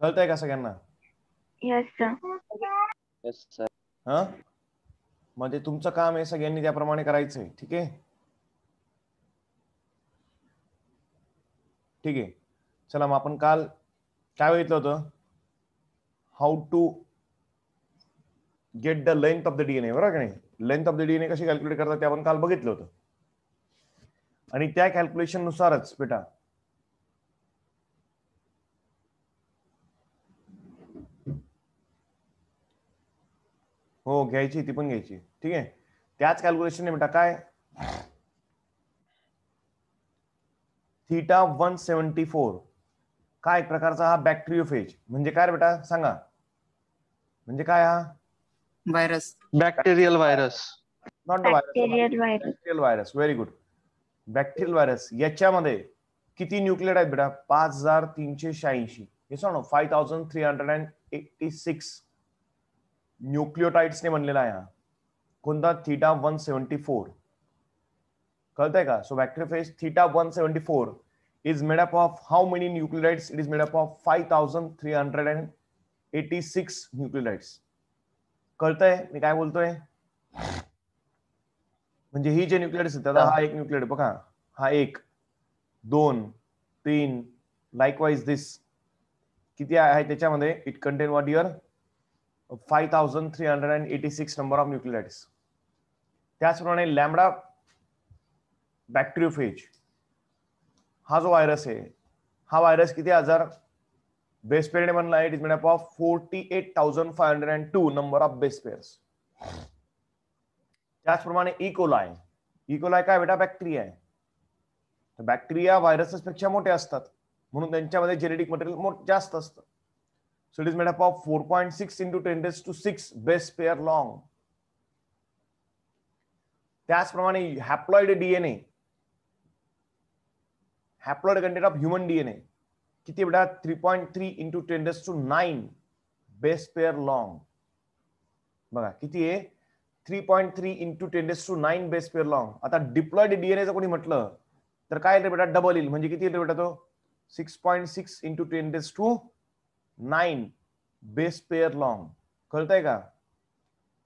कळतंय का सगळ्यांना? Yes sir. Yes sir. हा, म्हणजे तुमचं काम आहे सगळ्यांनी त्याप्रमाणे करायचंय. ठीक आहे, ठीक आहे. चला मग आपण काल काय बघितलं होतं? How to get the length of the DNA, बरोबर का नाही? लेंथ ऑफ द डीएनए कशी कॅल्क्युलेट करतात ते आपण काल बघितलं होतं. आणि त्या कॅल्क्युलेशन नुसारच बेटा हो घ्यायची, ती पण घ्यायची. ठीक आहे, त्याच कॅल्क्युलेशन बेटा काय थीटा 174 काय एक प्रकारचा हा बॅक्टेरियोफेज म्हणजे काय रे बेटा सांगा? म्हणजे काय हा? Virus. Bacterial virus. Not the virus, bacterial virus. Bacterial virus. Very good. Bacterial virus याच्यामध्ये किती न्यूक्लियोटाइड आहेत बेटा? 5386. हे सांग 5386 न्यूक्लियोटाइड्सने बनलेला आहे हा. कोणता? थीटा 174. कळतंय का? So bacteriophage theta 174 is made up of how many nucleotides? It is made up of 5386 nucleotides. कळतंय मी काय बोलतोय? म्हणजे ही जे न्यूक्लियोटाइड्स आहेत त्याचा हा एक न्यूक्लियोटाइड बघा, हा 1 2 3 लाईकवाईज दिस किती आहे त्याच्यामध्ये? It content what here 5386 number of nucleotides. त्याचप्रमाणे लॅम्बडा बॅक्टेरियोफेज हा जो व्हायरस आहे, हा व्हायरस किती हजार बेस पेअरने बनला आहे? It is made up of 48,502 number of base pairs. त्याचप्रमाणे इकोलाय. इकोलाय काय बेटा? बॅक्टेरिया आहे. तर बॅक्टेरिया व्हायरसेस पेक्षा मोठे असतात म्हणून त्यांच्यामध्ये जेनेटिक मटेरियल जास्त असतं. So it is made up of 4.6 into 10⁶ base pair long. त्याचप्रमाणे haploid DNA, haploid content of human DNA किती बेटा? 3.3 into 10⁹ बेस पेअर लॉंग. बघा किती आहे? 3.3 into 10⁹ बेस पेअर लॉंग. आता डिप्लॉइड डीएनए जर कोणी म्हटलं तर काय रे बेटा? डबल येईल. म्हणजे किती येईल बेटा तो? 6.6 into 10⁹ बेस पेअर लॉंग. कळतंय का?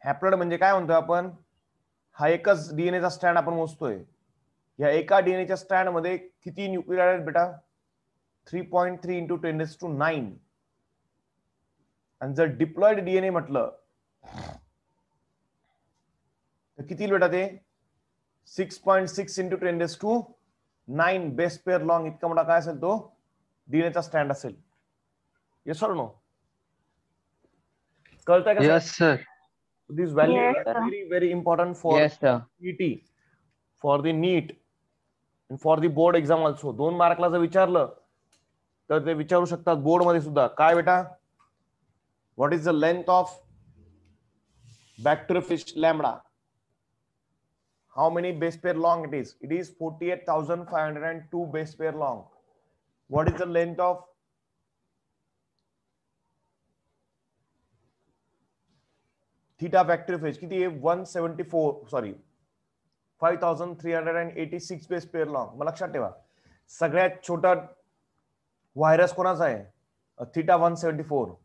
हॅप्लॉइड म्हणजे काय म्हणतो आपण? हा एकच डीएनएचा स्ट्रँड आपण मोजतोय. या एका डीएनएच्या स्ट्रँड मध्ये किती न्यूक्लियोटाइड आहेत बेटा? 3.3 into 10⁹. आणि जर डिप्लॉइड डीएनए म्हटलं तर किती बेटा ते? 6.6 into 10⁹ बेस पेअर लॉंग. इतका मोठा काय असेल तो डीएनएचा स्ट्रँड असेल. Yes or no? कळतंय का? Yes sir. This value Yes, are sir. Very very important for yes sir. CET, for the NEET and for the board exam also. 2 मार्कला जर विचारलं तर ते विचारू शकतात बोर्ड मध्ये सुद्धा. काय बेटा? What is the length of bacteriophage lambda? How many base pair long it is? It is 48,502 base pair long. What is the length of theta bacteriophage? किती आहे? 174 सॉरी 5386 बेस पेअर लॉंग. मग लक्षात ठेवा सगळ्यात छोटा व्हायरस कोणाचा आहे? Theta 174.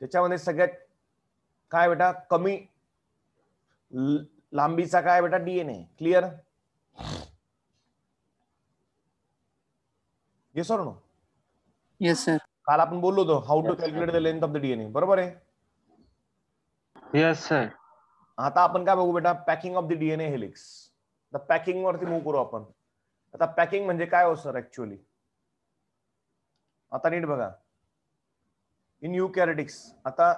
त्याच्यामध्ये सगळ्यात काय बेटा? कमी लांबीचा काय बेटा? DNA. Clear? Yes or no? Yes sir. काल आपण बोललो होतो how to calculate the length of the DNA, बरोबर आहे? Yes sir. आता आपण काय बघू बेटा? Packing of the DNA helix. तर पॅकिंग वरती मूव्ह करू आपण. आता पॅकिंग म्हणजे काय हो सर ऍक्च्युअली? आता नीट बघा. इन युकॅरियोटिक्स, आता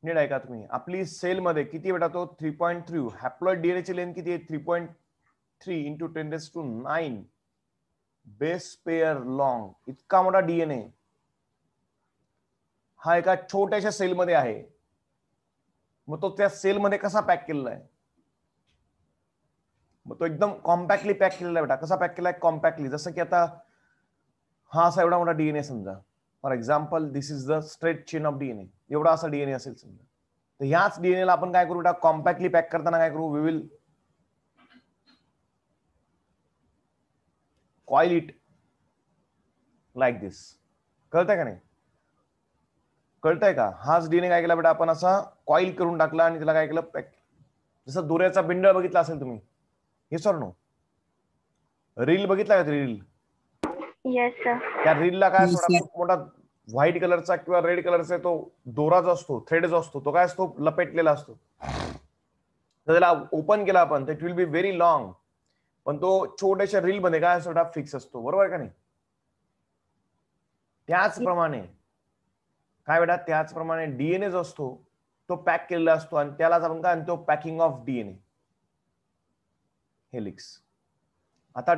नीट ऐका तुम्ही. आपली सेल मध्ये किती बेटा? तो 3.3. हॅप्लॉइड डीएनए ची लेंथ किती आहे? 3.3 into 10⁹ बेस पेअर लॉंग. इतका मोठा डीएनए हा एका छोट्याशा सेलमध्ये आहे. मग तो त्या सेलमध्ये कसा पॅक केलेला आहे? मग तो एकदम कॉम्पॅक्टली पॅक केलेला आहे बेटा. कसा पॅक केलाय? कॉम्पॅक्टली. जसं की आता हा असा एवढा मोठा डीएनए समजा. For example this is the straight chain of DNA. एवढा असा डीएनए असेल समजा. तर ह्याच डीएनए ला आपण काय करू बेटा? कॉम्पॅक्टली पॅक करताना काय करू? We will coil it like this. कळतंय का नाही? कळतंय का? हाच डीएनए काय केला बेटा आपण असा कॉईल करून टाकला आणि त्याला काय केलं पॅक. जसं दोऱ्याचा बिंडल बघितला असेल तुम्ही, हे सर नो रील बघितला का? Reel, yes sir. त्या रीलला काय Yes, असतो sir. खूप मोठा व्हाईट कलरचा किंवा रेड कलरचा तो दोरा जो असतो, थ्रेड जो असतो, तो काय असतो लपेटलेला असतो. तर त्याला ओपन केला आपण तर it will be very long, पण तो छोट्याशा रील मध्ये काय असतो फिक्स असतो. बरोबर का नाही? त्याचप्रमाणे काय बेटा, त्याचप्रमाणे डीएनए जो असतो तो पॅक केलेला असतो आणि त्यालाच आपण काय म्हणतो पॅकिंग ऑफ डीएनए, हेलिक्स. आता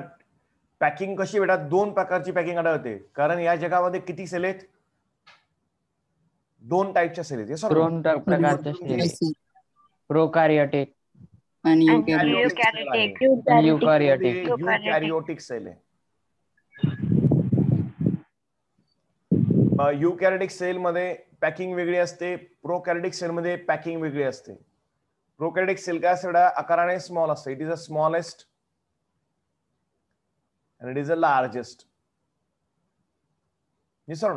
पॅकिंग कशी बेटा, दोन प्रकारची पॅकिंग आढळते, कारण या जगामध्ये किती सेल आहेत? दोन टाईपच्या सेल आहेत. दोन प्रकारच्या सेल Yes, आहेत. sir. प्रोकॅरियोटिक And And eukaryotic. eukaryotic. आणि युकॅरियोटिक. युकॅरियोटिक सेल आहे. युकॅरियोटिक सेल मध्ये पॅकिंग वेगळी असते, प्रोकॅरियोटिक सेल मध्ये पॅकिंग वेगळी असते. प्रोकॅरियोटिक सेल काय असते आकाराने स्मॉल असते. It is a smallest and it is the largest. निसर्ग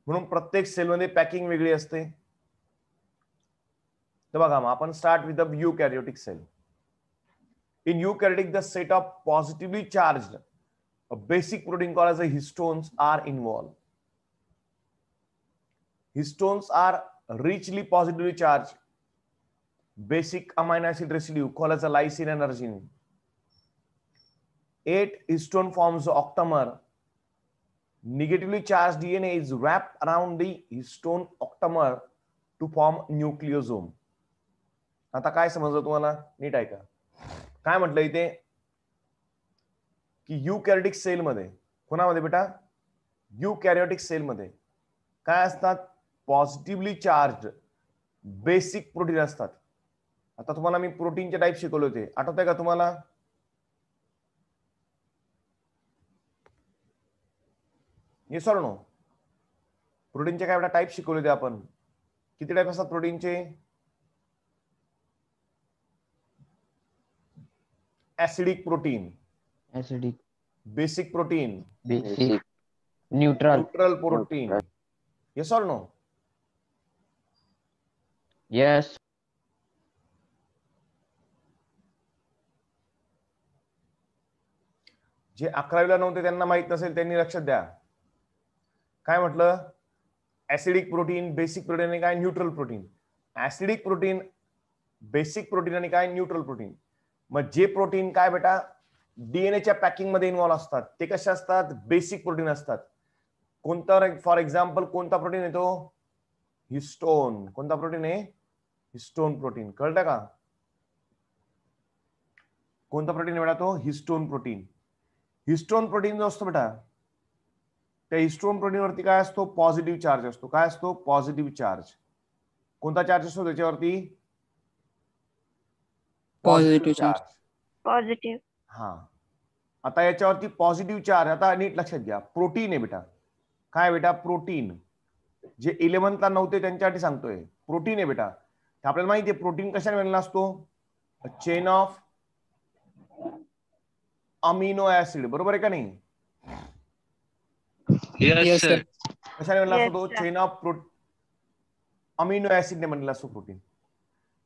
म्हणून प्रत्येक सेल मध्ये पॅकिंग वेगळी असते. तर बघा मग आपण start with the eukaryotic cell. In eukaryotic, the set of positively charged a basic protein called as a histones are involved. Histones are richly positively charged basic amino acid residue called as a lysine and arginine. 8 histone forms the octamer. Negatively charged DNA is wrapped around the histone octamer to form nucleosome. आता काय समजलं तुम्हाला? नीट ऐका. काय म्हटलं इथे की युकॅरियोटिक sale मध्ये, कोणामध्ये बेटा? युकॅरियोटिक सेल मध्ये काय असतात? पॉझिटिव्हली चार्ज बेसिक प्रोटीन असतात. आता तुम्हाला मी प्रोटीनचे टाईप शिकवले होते, आठवतंय का तुम्हाला? Yes or no? प्रोटीनचे काय बेटा टाईप शिकवले होते आपण? किती टाईप असतात प्रोटीनचे? Acidic protein, acidic, basic protein, basic, neutral. Neutral protein. Yes or no? Yes. जे 11वीला नव्हते त्यांना माहित नसेल त्यांनी लक्षात द्या. काय म्हटलं? ऍसिडिक प्रोटीन, बेसिक प्रोटीन आणि काय neutral protein. Acidic protein, basic protein आणि काय न्यूट्रल प्रोटीन. मग जे प्रोटीन काय बेटा डीएनएच्या पॅकिंग मध्ये इन्व्हॉल्व असतात ते कसे असतात? बेसिक प्रोटीन असतात. कोणता? फॉर एक्झाम्पल कोणता प्रोटीन येतो? हिस्टोन. कोणता प्रोटीन आहे? Histone protein. कळतं का? कोणता प्रोटीन बेटा? तो हिस्टोन प्रोटीन. हिस्टोन प्रोटीन जो असतो बेटा, त्या हिस्टोन प्रोटीन वरती काय असतो? पॉझिटिव्ह चार्ज असतो. काय असतो? Positive charge. कोणता चार्ज असतो त्याच्यावरती? Positive charge. Positive. हा. आता याच्यावरती पॉझिटिव्ह चार्ज, आता नीट लक्षात घ्या, प्रोटीन आहे बेटा. काय बेटा? प्रोटीन. जे 11th नव्हते त्यांच्यासाठी सांगतोय, प्रोटीन आहे बेटा. आपल्याला माहिती आहे प्रोटीन कशाने बनलेला असतो? Chain of amino acid. बरोबर आहे का नाही? Yes, sir. कशाने बनला असतो तो? Yes, sir. Chain of amino ऍसिडने बनलेला असतो प्रोटीन.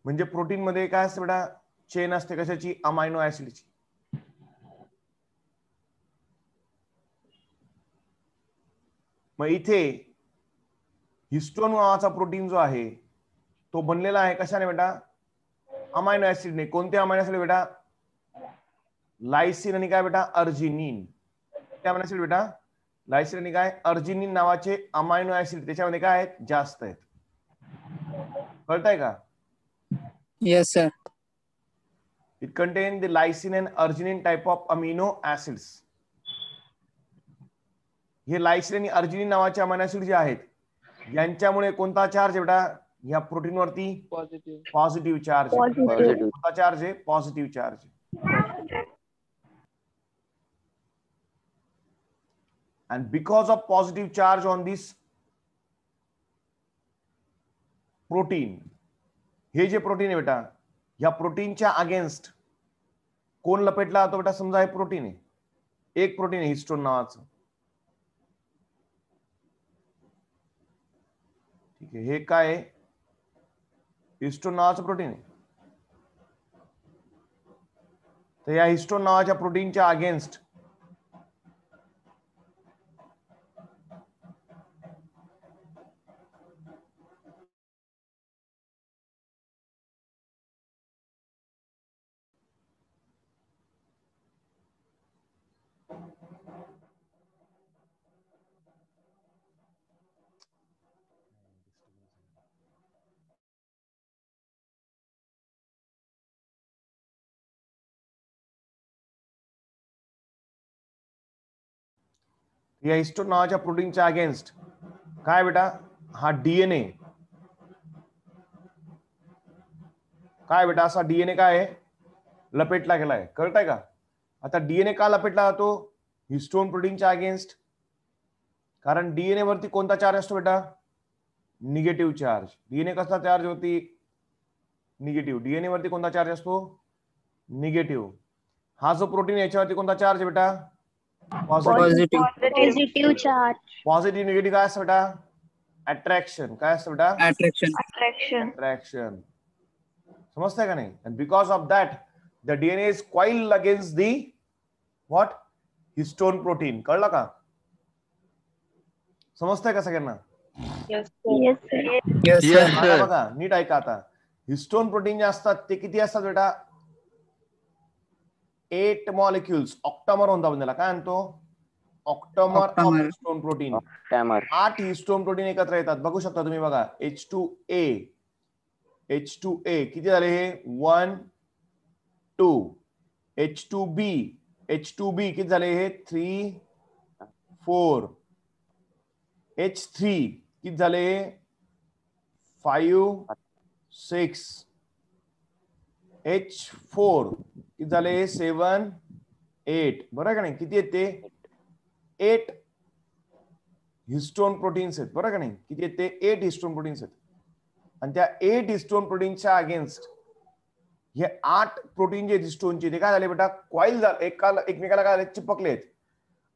म्हणजे प्रोटीन मध्ये काय असतं बेटा? चेन असते कशाची? अमायनो ऍसिडची. मग इथे हिस्टोन नावाचा प्रोटीन जो आहे तो बनलेला आहे कशाने बेटा? अमायनो ऍसिडने. कोणते अमायनो ऍसिड बेटा? लायसिन आणि काय बेटा? अर्जिनिन. काय अमायनो ऍसिड बेटा? लायसिन आणि काय? अर्जिनिन नावाचे अमायनो ऍसिड त्याच्यामध्ये काय आहेत? जास्त आहेत. कळतंय का? Yes, sir. It contains the lysine and arginine type of amino acids. हे लायसिन आणि अर्जिनिन नावाचे अमायनो ऍसिड जे आहेत यांच्यामुळे कोणता चार्ज आहे बेटा या प्रोटीन वरती? Positive charge. कोणता चार्ज आहे? Positive charge. And because of positive charge on this protein, हे जे प्रोटीन आहे बेटा, या प्रोटीनच्या अगेन्स्ट कोण लपेटला जातो बेटा? समजा हे प्रोटीन आहे, एक प्रोटीन आहे हिस्टोन नावाचं. ठीक आहे, हे काय आहे? हिस्टोन नावाचं प्रोटीन आहे. तर या हिस्टोन नावाच्या प्रोटीनच्या अगेन्स्ट या हिस्टोन नावाच्या प्रोटीनच्या अगेन्स्ट काय बेटा? हा डीएनए काय बेटा? असा डीएनए काय आहे? लपेटला गेलाय. कळतंय का? आता डीएनए का लपेटला जातो? हिस्टोन प्रोटीनच्या अगेन्स्ट. कारण डीएनए वरती कोणता चार्ज असतो बेटा? Negative charge. डीएनए कसला चार्ज होती? निगेटिव्ह. डीएनए वरती कोणता चार्ज असतो? निगेटिव्ह. हा जो प्रोटीन याच्यावरती कोणता चार्ज आहे बेटा? Positive. Positive charge. Positive negative काय असतं बेटा? अट्रॅक्शन. काय असतं बेटा? अट्रॅक्शन. अट्रॅक्शन. अट्रॅक्शन. समजतंय का नाही? and because of that the DNA is coiled against the what? Histone protein. कळलं का? समजतंय का सगळ्यांना? Yes, sir. Yes, sir. आता बघा, नीट ऐका आता. हिस्टोन प्रोटीन जे असतात ते किती असतात बेटा? 8 मॉलिक्युल्स. ऑक्टामर म्हणतो त्याला. काय म्हणतो? Octamer of Octamer. Histone protein. Octamer. 8 histone protein एकत्र येतात. बघू शकता तुम्ही बघा. H2A किती झाले हे? 1 2. H2B किती झाले हे? 3 4. H3 किती झाले? 5 6. H4 किती झाले? 7 8. बरोबर का नाही? किती आहेत ते? 8 हिस्टोन प्रोटीन्स आहेत. बरोबर का नाही? किती आहेत ते? 8 हिस्टोन प्रोटीन्स आहेत. आणि त्या 8 हिस्टोन प्रोटीनच्या अगेन्स्ट हे 8 प्रोटीन जे हिस्टोनचे ते काय झाले बेटा? कॉईल झाले, एकमेकाला काय चिपकले आहेत.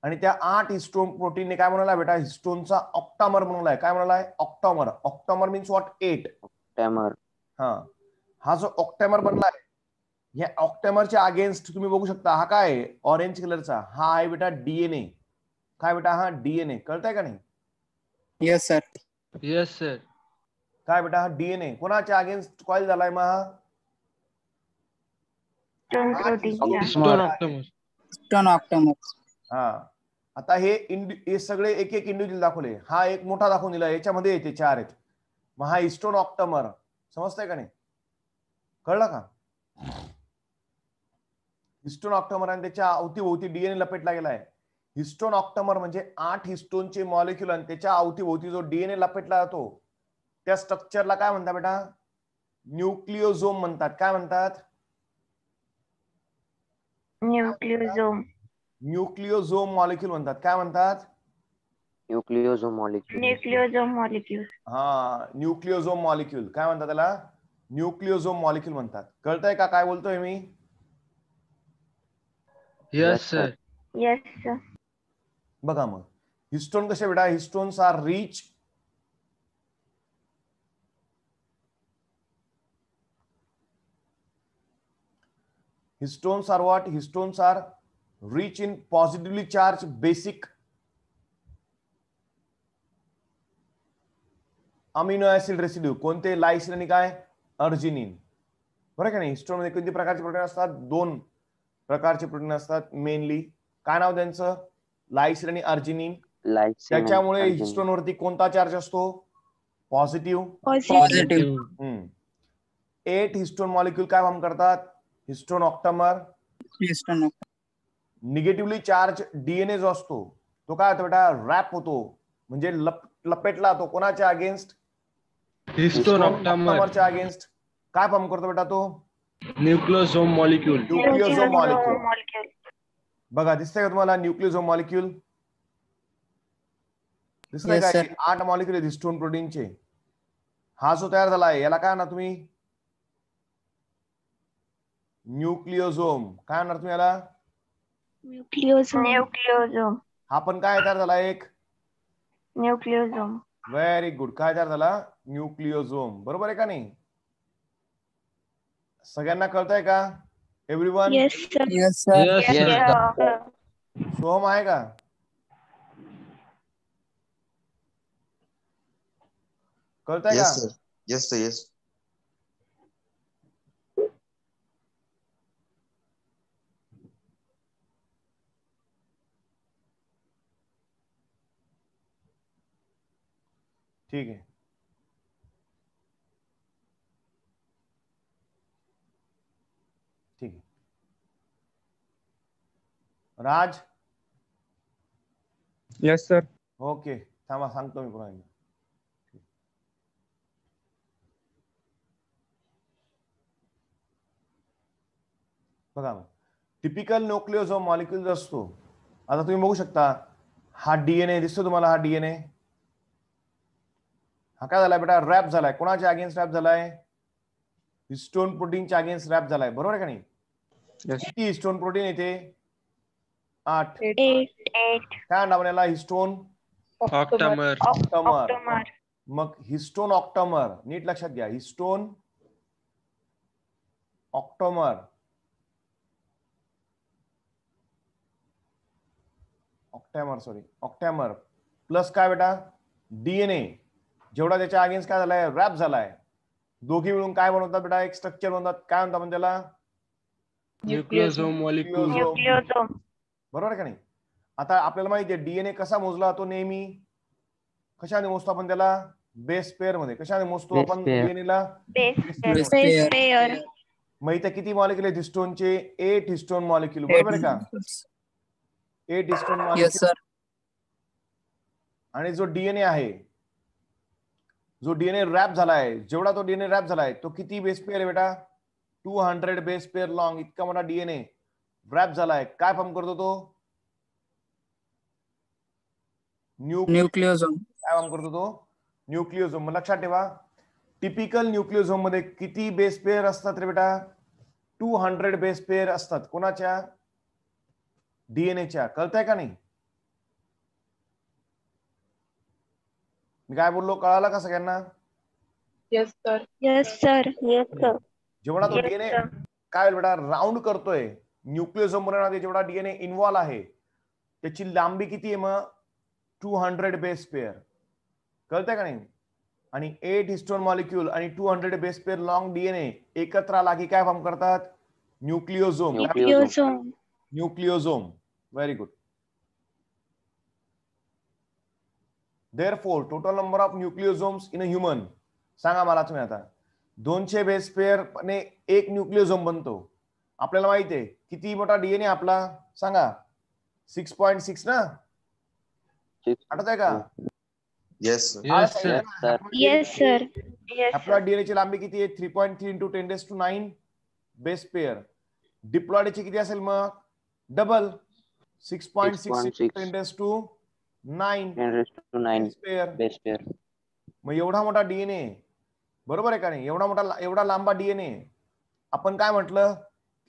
आणि त्या 8 हिस्टोन प्रोटीनने काय म्हणाला बेटा? हिस्टोनचा ऑक्टामर बनवलाय. काय म्हणालाय? Octamer. Octamer means what? 8. Octamer. हा जो ऑक्टामर बनलाय, या ऑक्टामरच्या अगेन्स्ट तुम्ही बघू शकता हा काय आहे? ऑरेंज कलरचा. हा आहे बेटा डीएनए. काय बेटा? हा डीएनए. कळतंय का नाही? Yes, sir. Yes, sir. काय बेटा? हा डीएनए कोणाच्या अगेन्स्ट कॉईल झालाय? मग हा Histone protein. Histone octamer. Histone octamer. हा. आता हे सगळे एक एक इंडिव्हिज्युअल दाखवले. हा एक मोठा दाखवून दिला. याच्यामध्ये येते 4 आहेत. मग हा हिस्टोन ऑक्टामर. समजतंय का नाही? कळलं का? हिस्टोन ऑक्टामर आणि त्याच्या अवतीभोवती डीएनए लपेटला गेलाय. हिस्टोन ऑक्टामर म्हणजे 8 हिस्टोनचे मॉलिक्युल आणि त्याच्या अवतीभोवती जो डीएनए लपेटला जातो त्या स्ट्रक्चरला काय म्हणतात बेटा? न्यूक्लिओझोम म्हणतात. काय म्हणतात? Nucleosome. न्यूक्लिओझोम मॉलिक्युल म्हणतात. काय म्हणतात? Nucleosome molecule. Nucleosome molecules. हा, न्यूक्लिओझोम मॉलिक्युल. काय म्हणतात त्याला? न्यूक्लिओझोम मॉलिक्युल म्हणतात. कळतंय का काय बोलतोय मी? Yes, sir. Yes, sir. बघा मग हिस्टोन कसे बेटा? Histones are rich Histones are what? Histones are rich in positively charged basic amino acid residue. कोणते? लायसिन आणि काय? अर्जिनिन. बरं का नाही? हिस्टोन मध्ये कोणती प्रकारचे प्रोटीन असतात? 2 प्रकारचे प्रोटीन असतात मेनली. काय नाव त्यांचं? लायसिन आणि अर्जिनिन. त्याच्यामुळे हिस्टोन वरती कोणता चार्ज असतो? पॉझिटिव्ह. Positive. 8 हिस्टोन मॉलिक्युल काय काम करतात? Histone octamer. Histone octamer. Negatively charge DNA जो असतो तो काय होतो बेटा? रॅप होतो. म्हणजे लपेटला तो कोणाच्या अगेन्स्ट? Histone octamer. ऑक्टामरच्या अगेन्स्ट. काय फॉर्म करतो बेटा तो? Nucleosome molecule. न्यूक्लिओझोम मॉलिक्युल. molecule. बघा दिसतंय का तुम्हाला न्यूक्लिओझोम मॉलिक्युल? दिसतंय Yes, का? sir. 8 मॉलिक्युल आहेत हिस्टोन प्रोटीनचे. हा जो तयार झाला आहे याला काय ना तुम्ही? न्यूक्लिओझोम. काय म्हणणार तुम्ही याला? Nucleosome. हा पण काय तयार झाला? एक Nucleosome. Very good. काय तयार झाला? न्यूक्लिओझोम. बरोबर आहे का नाही? सगळ्यांना कळतंय का? Everyone? Yes, sir. Yes, sir. Yes, Yes, sir. sir. Soham आहे का? कळतंय का? Yes, sir. Yes, sir. Yes. ठीक आहे. ठीक आहे. राज? Yes, sir. ओके, थांबा सांगतो मी पुन्हा एकदा. बघा, टिपिकल न्यूक्लिओझोम मॉलिक्यूल असतो. आता तुम्ही बघू शकता, हा डीएनए दिसतो तुम्हाला. हा डीएनए हा काय झालाय बेटा? रॅप झालाय. कोणाच्या अगेन्स्ट रॅप झालाय? हिस्टोन प्रोटीनच्या अगेन्स्ट रॅप झालाय. बरोबर आहे का नाही? Yes. किती हिस्टोन प्रोटीन येते? 8. 8. काय नाव याला? Histone Octamer. ऑक्टोमर. Octamer. मग हिस्टोन ऑक्टोमर, नीट लक्षात घ्या. हिस्टोन ऑक्टोमर, ऑक्टॅमर प्लस काय बेटा? डीएनए, जेवढा त्याच्या अगेन्स्ट काय झालाय? रॅप झालाय. दोघी मिळून काय बनवतात बेटा? एक स्ट्रक्चर बनवतात. काय म्हणतात आपण त्याला? Nucleosome molecule. Nucleosome. बरोबर आहे का नाही? आता आपल्याला माहिती आहे डीएनए कसा मोजला जातो नेहमी? कशाने मोजतो आपण त्याला? बेस पेअर मध्ये. कशाने मोजतो Base आपण pair. डीएनएला? Base pair. Base Base pair. pair. माहिती आहे किती मॉलिक्युल आहेत हिस्टोनचे? 8 हिस्टोन मॉलिक्युल. बरोबर आहे का? 8 हिस्टोन Yes, मॉलिक्युल. sir. आणि जो डीएनए आहे, जो डीएनए रॅप झालाय, जेवढा तो डीएनए रॅप झालाय तो किती बेस पेअर आहे बेटा? 200 बेस पेअर लॉंग. इतका मोठा डीएनए रॅप झालाय. काय फॉर्म करतो तो? Nucleosome. काय फॉर्म करतो तो? न्यूक्लिओझोम. लक्षात ठेवा, टिपिकल न्यूक्लिओझोम मध्ये किती बेस पेअर असतात रे बेटा? 200 बेस पेअर असतात. कोणाच्या? डीएनएच्या. कळतंय का नाही? मी काय बोललो कळालं का सगळ्यांना? Yes, sir. Yes, sir. जेवढा तो Yes, डीएनए sir. काय बेटा राऊंड करतोय न्यूक्लिओझोम मध्ये, जेवढा डीएनए इन्व्हॉल्व आहे त्याची लांबी किती आहे मग? 200 बेस पेअर. कळतंय का नाही? आणि 8 हिस्टोन मॉलिक्यूल आणि 200 बेस पेअर लॉंग डीएनए एकत्र आला की काय फॉर्म करतात? Nucleosome. Nucleosome. Nucleosome. Very good. Therefore, total number of nucleosomes in a human, सांगा मला तुम्ही आता. 200 बेस पेअर ने एक न्यूक्लिओझोम बनतो. आपल्याला माहिती आहे किती मोठा डीएनए आपला? सांगा. 6.6 ना? आठवत आहे का? Yes, sir. Yes, sir. sir. Yes, sir. Yes, आपला sir. डीएनए ची लांबी किती आहे? 3.3 into 10⁹ बेस पेअर. डिप्लॉइड ची किती असेल मग? Double. 6.6 into 10⁹ 10⁹ base pair. base pair. मग एवढा मोठा डीएनए, बरोबर आहे का नाही? एवढा लांबा डीएनए. आपण काय म्हटलं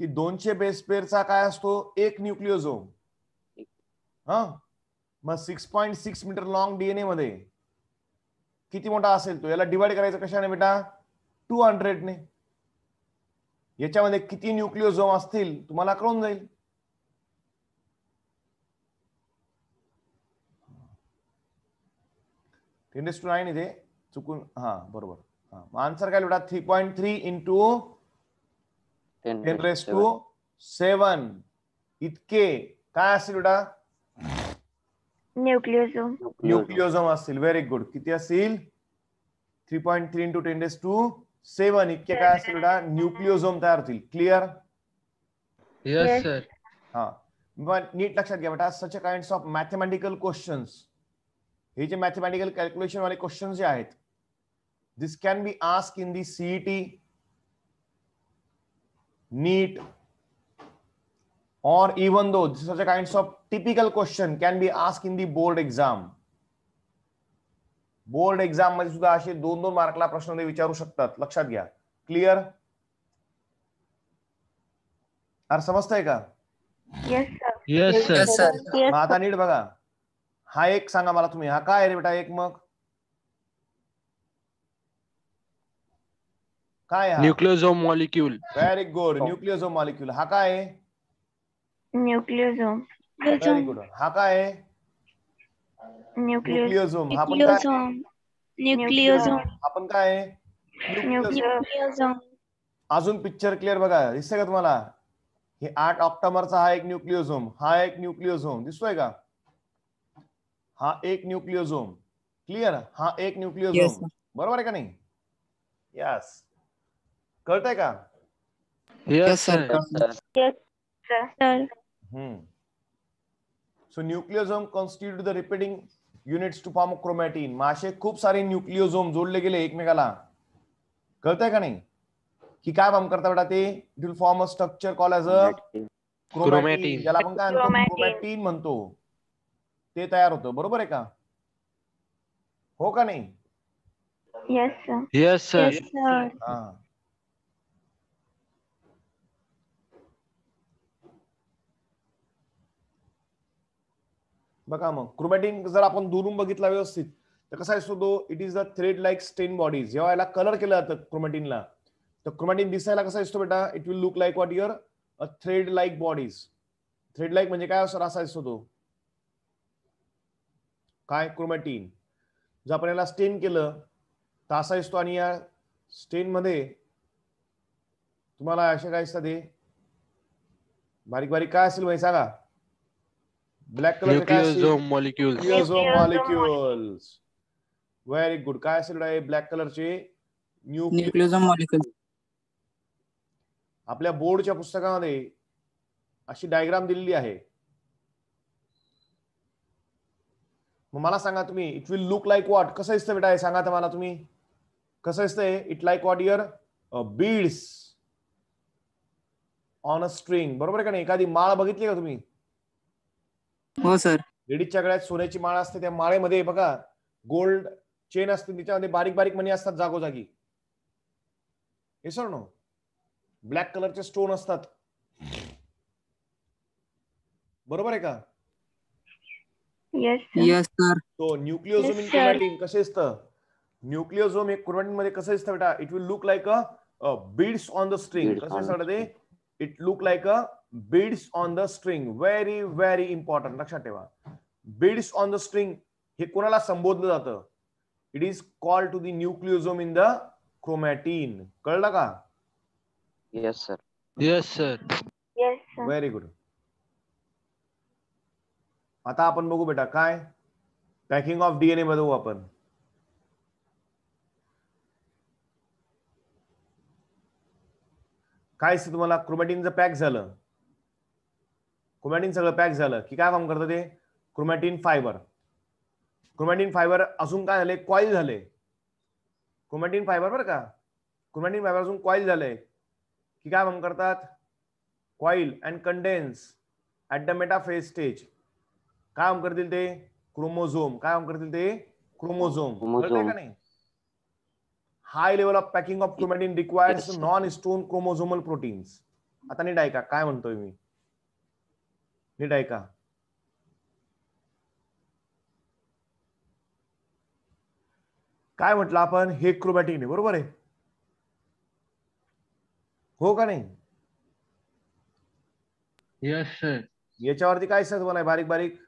की 200 बेस पेअरचा काय असतो? एक न्यूक्लिओझोम. हा, मग 6.6 मीटर लॉंग डीएनए मध्ये किती मोठा असेल तो? याला डिवाइड करायचं कशाने बेटा? 200 ने. याच्यामध्ये किती न्यूक्लिओझोम असतील तुम्हाला कळून जाईल. (10⁹ इथे चुकून. हा बरोबर. हा, आन्सर काय बेटा? 3.3 into 10⁷ इतके काय असतील बेटा? Nucleosome. न्यूक्लिओझोम असतील. Very good. किती असतील? 3.3 into 10⁷ इतके काय असतील बेटा? न्यूक्लिओझोम तयार होतील. क्लिअर? Yes, Yes. sir. हा, पण नीट लक्षात घ्या बेटा, such kinds of mathematical questions, हे जे मॅथमॅटिकल कॅल्क्युलेशन वाले क्वेश्चन जे आहेत, this can be ask in the CET, NEET, or even though such a kinds of typical question can be asked in the board exam. Board exam मध्ये सुद्धा असे 2-2 मार्कला प्रश्न विचारू शकतात. लक्षात घ्या. क्लिअर? अरे समजतंय का? Yes, sir. Yes, sir. Yes, sir. Yes, मग आता नीट बघा. हा एक सांगा मला तुम्ही, हा काय आहे रे बेटा? एक मग काय हा? Nucleosome molecule. Very good. Nucleosome molecule. हा काय आहे? न्यूक्लियोसोम. Very good. हा काय आहे? न्यूक्लियोसोम. हा पण काय आहे? न्यूक्लियोसोम. हा पण काय आहे? न्यूक्लियोसोम. न्यूक्लियोसोम. अजून पिक्चर क्लिअर बघा, दिसतंय का तुम्हाला? हे 8 ऑक्टामरचा हा एक न्यूक्लियोसोम, हा एक न्यूक्लियोसोम दिसतोय का? हा एक न्यूक्लियोसोम. क्लिअर? हा एक Yes, न्यूक्लियोसोम. sir. बरोबर आहे का नाही? यस. कळतंय का? Yes, sir. sir. Yes, sir. Sir. So nucleosome constitute the repeating units to form chromatin. मग असे खूप सारे न्यूक्लियोसोम जोडले गेले एकमेकाला. कळतंय का नाही? की काय फॉर्म करता बेटा ते? It will form a structure call as a chromatin. ज्याला आपण काय म्हणतो? क्रोमॅटिन म्हणतो. ते तयार होतं. बरोबर आहे का? हो का नाही? Yes sir. Yes, sir. Yes sir. हा. बघा मग क्रोमॅटिन जर आपण दुरून बघितला व्यवस्थित तर कसा असतो तो? It is the thread like स्टेन बॉडीज. जेव्हा याला कलर केलं जातं क्रोमॅटिनला, तर क्रोमॅटिन दिसायला कसा असतो बेटा? It will look like what your a thread like bodies. Thread like म्हणजे काय असं असा असतो तो? काय? क्रोमॅटिन. जर आपण याला स्टेन केलं तर असा असतो. आणि या स्टेन मध्ये तुम्हाला असे काय असतात? ते बारीक बारीक काय असेल माहिती सांगा? ब्लॅक कलर काय असेल? Nucleosome molecules. Nucleosome molecules. Very good. काय असेल ब्लॅक कलरचे? Nucleosome molecule. आपल्या बोर्डच्या पुस्तकामध्ये अशी डायग्राम दिलेली आहे. मग मला सांगा तुम्ही, it will look like what? कसं दिसतं बेटा हे? सांगा तर मला तुम्ही. कसं दिसतंय? It like what your beads on a string. बरोबर आहे का नाही? एखादी माळ बघितली का तुम्ही? हो सर. लेडीजच्या गळ्यात सोन्याची माळ असते. त्या माळेमध्ये बघा गोल्ड चेन असते, तिच्यामध्ये बारीक बारीक मणी असतात जागोजागी. हे सर नो ब्लॅक कलरचे स्टोन असतात. बरोबर आहे का? Yes sir. Yes, sir. तो nucleosome in Yes, sir. Chromatin कसे असतं? न्यूक्लियोसोम हे क्रोमॅटिन मध्ये कसं दिसतं बेटा? It will look like a beads on the string. Beads कसं on the दिसतं ते? It look like a beads on the string. Very very important. लक्षात ठेवा. बीड्स ऑन द स्ट्रिंग हे कोणाला संबोधलं जातं? It is called to the nucleosome in the chromatin. कळलं का? Yes, sir. Yes, sir. Yes sir. Very good. आता आपण बघू बेटा काय पॅकिंग ऑफ डीएनए बघू आपण. काय तुम्हाला क्रोमॅटिनचं पॅक झालं, क्रोमॅटिन सगळं पॅक झालं की काय काम करतं ते? Chromatin fibre. क्रोमॅटिन फायबर अजून काय झाले? कॉईल झाले. क्रोमॅटिन फायबर बरं का? क्रोमॅटिन फायबर अजून कॉईल झाले की काय काम करतात? Coil and condense at the metaphase stage. काय काम करतील ते? क्रोमोझोम. काय काम करतील ते? क्रोमोझोम. कळतंय का नाही? High level of packing of chromatin requires Yes. Non stone chromosomal proteins. आता नीट ऐका काय म्हणतोय मी. नीट ऐका. काय म्हटलं आपण? हे क्रोमॅटिन आहे. बरोबर आहे? हो का नाही? Yes, sir. याच्यावरती काय दिसतं तुम्हाला बारीक बारीक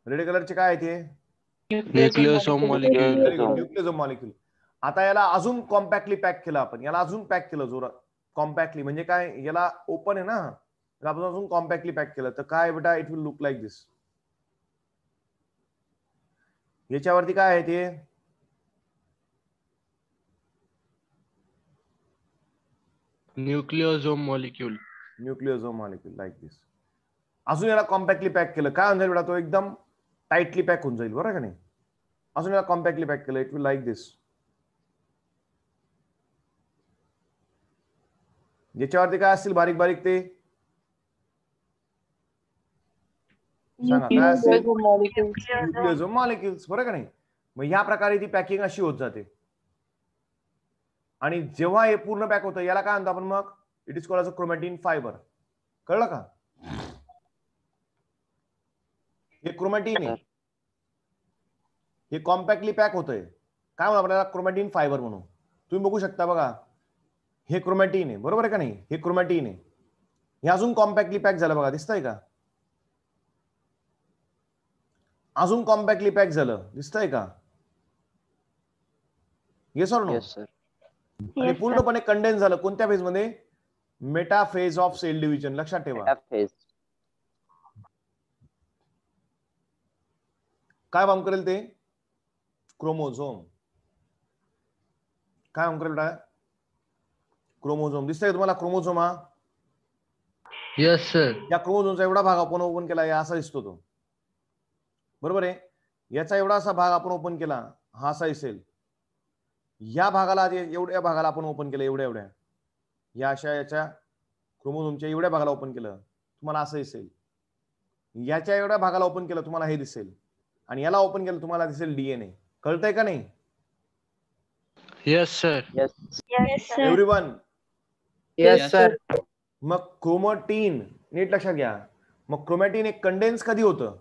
रेड कलरचे काय आहे ते? Nucleosome molecule. Nucleosome molecule. आता याला अजून कॉम्पॅक्टली पॅक केलं आपण. याला अजून पॅक केलं जोरात. कॉम्पॅक्टली म्हणजे काय? याला ओपन आहे ना, आपण अजून कॉम्पॅक्टली पॅक केलं तर काय बेटा? It will look like this. याच्यावरती काय आहे ते? Nucleosome molecule. Nucleosome molecule like this. अजून याला कॉम्पॅक्टली पॅक केलं काय होईल बेटा? तो एकदम टाइटली पॅक होऊन जाईल. बरोबर का नाही? अजून याला कॉम्पॅक्टली पॅक केलं. It will like this. याच्यावरती काय असतील बारीक बारीक ते सांगा काय असतील? Nucleosome molecules. बरोबर का नाही? मग ह्या प्रकारे ती पॅकिंग अशी होत जाते. आणि जेव्हा हे पूर्ण पॅक होतं याला काय म्हणतो आपण मग? It is called as a chromatin fibre. कळलं का? हे क्रोमॅटिन आहे. हे कॉम्पॅक्टली पॅक होतंय. काय म्हणू आपल्याला, क्रोमॅटिन फायबर म्हणू. तुम्ही बघू शकता बघा, हे क्रोमॅटिन आहे, बरोबर आहे का नाही, हे क्रोमॅटिन आहे, हे अजून कॉम्पॅक्टली पॅक झालं बघा, दिसतंय का, अजून कॉम्पॅक्टली पॅक झालं, दिसतंय का, yes or no. Yes, sir. आणि पूर्णपणे कंडेन्स झालं कोणत्या फेज मध्ये, मेटाफेज ऑफ सेल डिव्हिजन. लक्षात ठेवा. Metaphase. काय काम करेल ते, क्रोमोझोम. काय काम करेल, क्रोमोझोम. दिसतंय तुम्हाला क्रोमोझोम हा, Yes, sir. या क्रोमोझोमचा एवढा भाग आपण ओपन केला, या असा दिसतो तो, बरोबर आहे. याचा एवढा असा भाग आपण ओपन केला, हा असा दिसेल. या भागाला, एवढ्या भागाला आपण ओपन केलं, एवढ्या या अशा याच्या क्रोमोझोमच्या एवढ्या भागाला ओपन केलं, तुम्हाला असं दिसेल. याच्या एवढ्या भागाला ओपन केलं, तुम्हाला हे दिसेल. आणि याला ओपन केलं, तुम्हाला दिसेल डीएनए. कळतंय का नाही? Yes, sir. Yes. Yes, sir. Everyone. Yes, sir. मग क्रोमॅटिन, नीट लक्षात घ्या, मग क्रोमॅटिन एक कंडेन्स कधी होतं,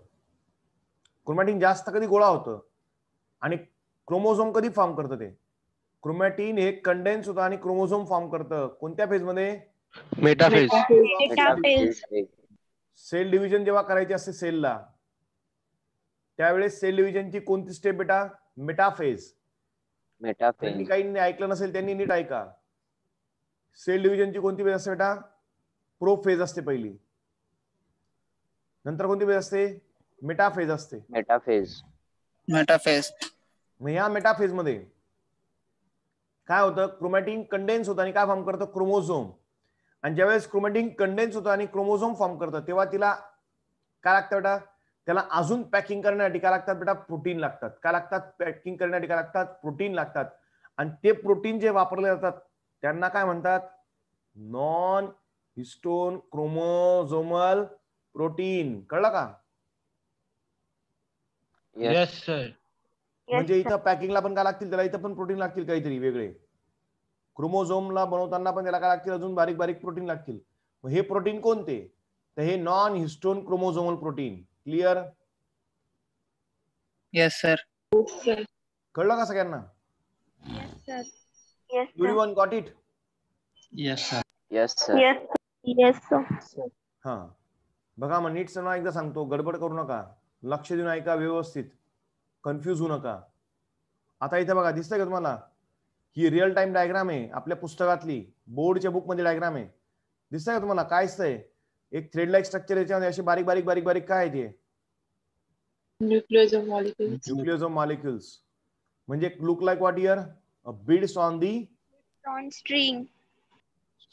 क्रोमॅटिन जास्त कधी गोळा होतं, आणि क्रोमोझोम कधी फॉर्म करतं ते, क्रोमॅटिन हे कंडेन्स होतं आणि क्रोमोझोम फॉर्म करतं. कोणत्या फेज मध्ये, Metaphase. Metaphase. सेल डिव्हिजन जेव्हा करायची असते सेलला, त्यावेळेस सेल डिव्हिजनची कोणती स्टेप बेटा, मेटाफेज. Metaphase. काही ऐकलं नसेल त्यांनी नीट ऐका. सेल डिव्हिजनची कोणती फेज असते बेटा, प्रोफेज असते पहिली, नंतर कोणती फेज असते, मेटाफेज असते. Metaphase. Metaphase. मग या मेटाफेज मध्ये काय होतं, क्रोमॅटिन कंडेन्स होतं आणि काय फॉर्म करतं, क्रोमोझोम. आणि ज्यावेळेस क्रोमॅटिन कंडेन्स होतं आणि क्रोमोझोम फॉर्म करतं, तेव्हा तिला काय लागतं बेटा, त्याला अजून पॅकिंग करण्यासाठी काय लागतात बेटा, प्रोटीन लागतात. काय लागतात, पॅकिंग करण्यासाठी काय लागतात, प्रोटीन लागतात. आणि ते प्रोटीन जे वापरले जातात त्यांना काय म्हणतात, नॉन हिस्टोन क्रोमोझोमल प्रोटीन. कळलं का? Yes. Yes, sir. म्हणजे इथं पॅकिंगला पण काय लागतील, त्याला इथं पण प्रोटीन लागतील काहीतरी वेगळे. क्रोमोझोमला बनवताना पण त्याला काय लागतील, अजून बारीक बारीक प्रोटीन लागतील. मग हे प्रोटीन कोणते, तर हे non histone chromosomal protein. Clear? Yes, sir. कळलं का सगळ्यांना? Yes, sir. Yes, sir. Everyone got it? Yes, sir. Yes, sir. Yes, yes, sir. हा बघा, मग नीट सर्व एकदा सांगतो, गडबड करू नका, लक्ष देऊन ऐका, व्यवस्थित, कन्फ्यूज होऊ नका. आता इथे बघा, दिसतंय का तुम्हाला, ही रिअल टाइम डायग्राम आहे आपल्या पुस्तकातली, बोर्डच्या बुक मध्ये डायग्राम आहे. दिसतंय का तुम्हाला, काय दिसतंय, एक थ्रेड लाईक स्ट्रक्चर, याच्यामध्ये अशी बारीक बारीक बारीक बारीक काय आहे ते, Nucleus of molecules. Nucleus of molecules. म्हणजे look like what here, beads on the On string.